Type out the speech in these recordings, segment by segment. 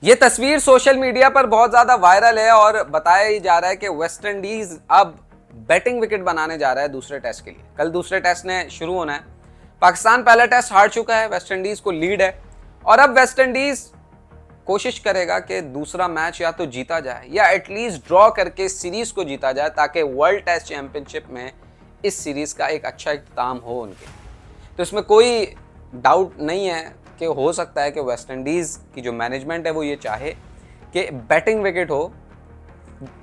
ये तस्वीर social media पर बहुत ज्यादा वायरल है और बताया ही जा रहा है कि वेस्ट इंडीज अब बैटिंग विकेट बनाने जा रहा है दूसरे टेस्ट के लिए। कल दूसरे टेस्ट ने शुरू होना है। पाकिस्तान पहला टेस्ट हार चुका है, वेस्ट इंडीज को लीड है और अब वेस्ट इंडीज कोशिश करेगा कि दूसरा मैच या तो जीता जाए या एटलीस्ट ड्रॉ करके सीरीज को जीता जाए ताकि वर्ल्ड टेस्ट चैंपियनशिप में इस सीरीज का एक अच्छा इख्तिताम हो उनके। तो इसमें कोई डाउट नहीं है कि हो सकता है कि वेस्ट इंडीज़ की जो मैनेजमेंट है वो ये चाहे कि बैटिंग विकेट हो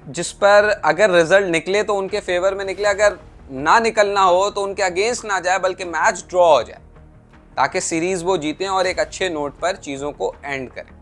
जिस पर अगर रिजल्ट निकले तो उनके फेवर में निकले, अगर ना निकलना हो तो उनके अगेंस्ट ना जाए बल्कि मैच ड्रॉ हो जाए ताकि सीरीज वो जीतें और एक अच्छे नोट पर चीज़ों को एंड करें।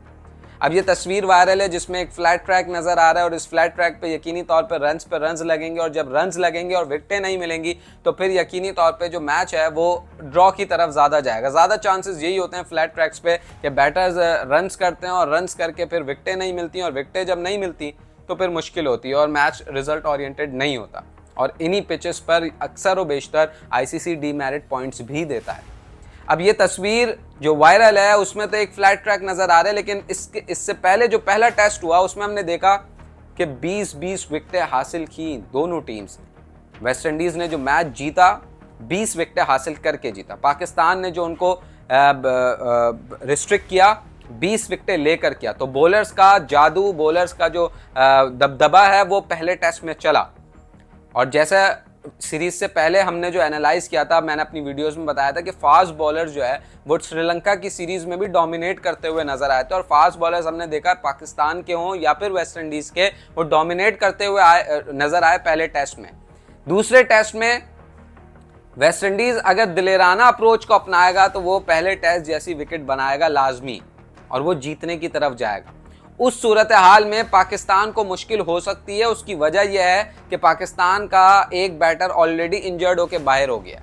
अब ये तस्वीर वायरल है जिसमें एक फ्लैट ट्रैक नजर आ रहा है और इस फ्लैट ट्रैक पे यकीनी तौर पर रन्स लगेंगे और जब रन्स लगेंगे और विकेटें नहीं मिलेंगी तो फिर यकीनी तौर पे जो मैच है वो ड्रॉ की तरफ ज़्यादा जाएगा। ज़्यादा चांसेस यही होते हैं फ्लैट ट्रैक्स पे कि बैटर्स रन्स करते हैं और रन्स करके फिर विकेटें नहीं मिलती और विकेटें जब नहीं मिलती तो फिर मुश्किल होती है और मैच रिजल्ट ओरिएंटेड नहीं होता और इन्हीं पिचेस पर अक्सर व बेशतर ICC डीमेरिट पॉइंट्स भी देता है। अब ये तस्वीर जो वायरल है उसमें तो एक फ्लैट ट्रैक नजर आ रहा है, लेकिन इससे पहले जो पहला टेस्ट हुआ उसमें हमने देखा कि 20-20 विकेटें हासिल की दोनों टीम्स ने। वेस्ट इंडीज ने जो मैच जीता 20 विकेटें हासिल करके जीता। पाकिस्तान ने जो उनको रिस्ट्रिक्ट किया 20 विकेटें लेकर किया। तो बॉलर्स का जादू, बॉलर्स का जो दबदबा है वो पहले टेस्ट में चला। और जैसा सीरीज से पहले हमने जो एनालाइज किया था, मैंने अपनी वीडियोस में बताया था कि फास्ट बॉलर जो है वो श्रीलंका की सीरीज में भी डोमिनेट करते हुए नजर आए थे और फास्ट बॉलर्स हमने देखा पाकिस्तान के हों या फिर वेस्ट इंडीज के, वो डोमिनेट करते हुए नजर आए पहले टेस्ट में। दूसरे टेस्ट में वेस्ट इंडीज अगर दिलेराना अप्रोच को अपनाएगा तो वो पहले टेस्ट जैसी विकेट बनाएगा लाजमी और वो जीतने की तरफ जाएगा। उस सूरत हाल में पाकिस्तान को मुश्किल हो सकती है। उसकी वजह यह है कि पाकिस्तान का एक बैटर ऑलरेडी इंजर्ड होकर बाहर हो गया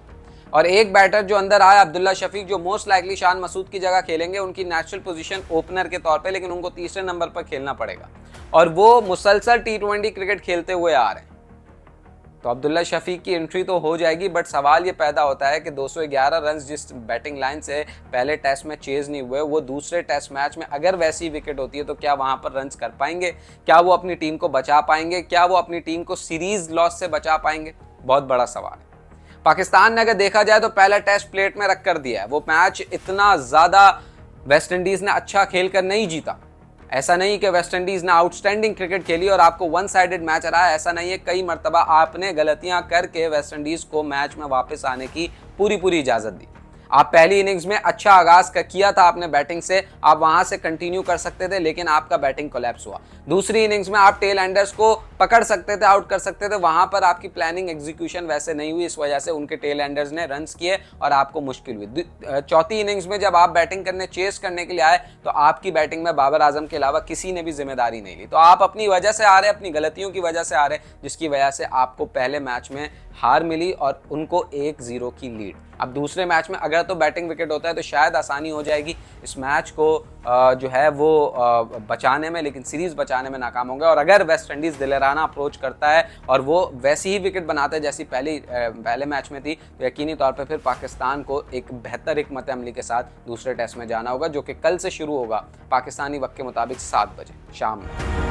और एक बैटर जो अंदर आया अब्दुल्ला शफीक, जो मोस्ट लाइकली शान मसूद की जगह खेलेंगे। उनकी नेचुरल पोजीशन ओपनर के तौर पे, लेकिन उनको तीसरे नंबर पर खेलना पड़ेगा और वो मुसलसल T20 क्रिकेट खेलते हुए आ रहे हैं। तो अब्दुल्ला शफीक की एंट्री तो हो जाएगी, बट सवाल ये पैदा होता है कि 211 रन जिस बैटिंग लाइन से पहले टेस्ट में चेज नहीं हुए, वो दूसरे टेस्ट मैच में अगर वैसी विकेट होती है तो क्या वहां पर रन्स कर पाएंगे? क्या वो अपनी टीम को बचा पाएंगे? क्या वो अपनी टीम को सीरीज लॉस से बचा पाएंगे? बहुत बड़ा सवाल है। पाकिस्तान ने अगर देखा जाए तो पहला टेस्ट प्लेट में रख कर दिया है। वो मैच इतना ज्यादा वेस्ट इंडीज ने अच्छा खेल कर नहीं जीता। ऐसा नहीं कि वेस्ट इंडीज ने आउटस्टैंडिंग क्रिकेट खेली और आपको वन साइडेड मैच रहा है, ऐसा नहीं है। कई मरतबा आपने गलतियां करके वेस्ट इंडीज को मैच में वापस आने की पूरी इजाजत दी। आप पहली इनिंग्स में अच्छा आगाज किया था आपने बैटिंग से, आप वहां से कंटिन्यू कर सकते थे, लेकिन आपका बैटिंग कोलैप्स हुआ। दूसरी इनिंग्स में आप टेल एंडर्स को पकड़ सकते थे, आउट कर सकते थे, वहां पर आपकी प्लानिंग एग्जीक्यूशन वैसे नहीं हुई, इस वजह से उनके टेल एंडर्स ने रन्स किए और आपको मुश्किल हुई। चौथी इनिंग्स में जब आप बैटिंग करने चेस करने के लिए आए तो आपकी बैटिंग में बाबर आजम के अलावा किसी ने भी जिम्मेदारी नहीं ली। तो आप अपनी वजह से आ रहे, अपनी गलतियों की वजह से आ रहे, जिसकी वजह से आपको पहले मैच में हार मिली और उनको 1-0 की लीड। अब दूसरे मैच में अगर तो बैटिंग विकेट होता है तो शायद आसानी हो जाएगी इस मैच को जो है वो बचाने में, लेकिन सीरीज बचाने में नाकाम होंगे। और अगर वेस्ट इंडीज दिलेराना अप्रोच करता है और वो वैसी ही विकेट बनाते हैं जैसी पहले मैच में थी, तो यकीनी तौर पे फिर पाकिस्तान को एक बेहतर हिकमत अमली के साथ दूसरे टेस्ट में जाना होगा, जो कि कल से शुरू होगा पाकिस्तानी वक्त के मुताबिक 7 बजे शाम में।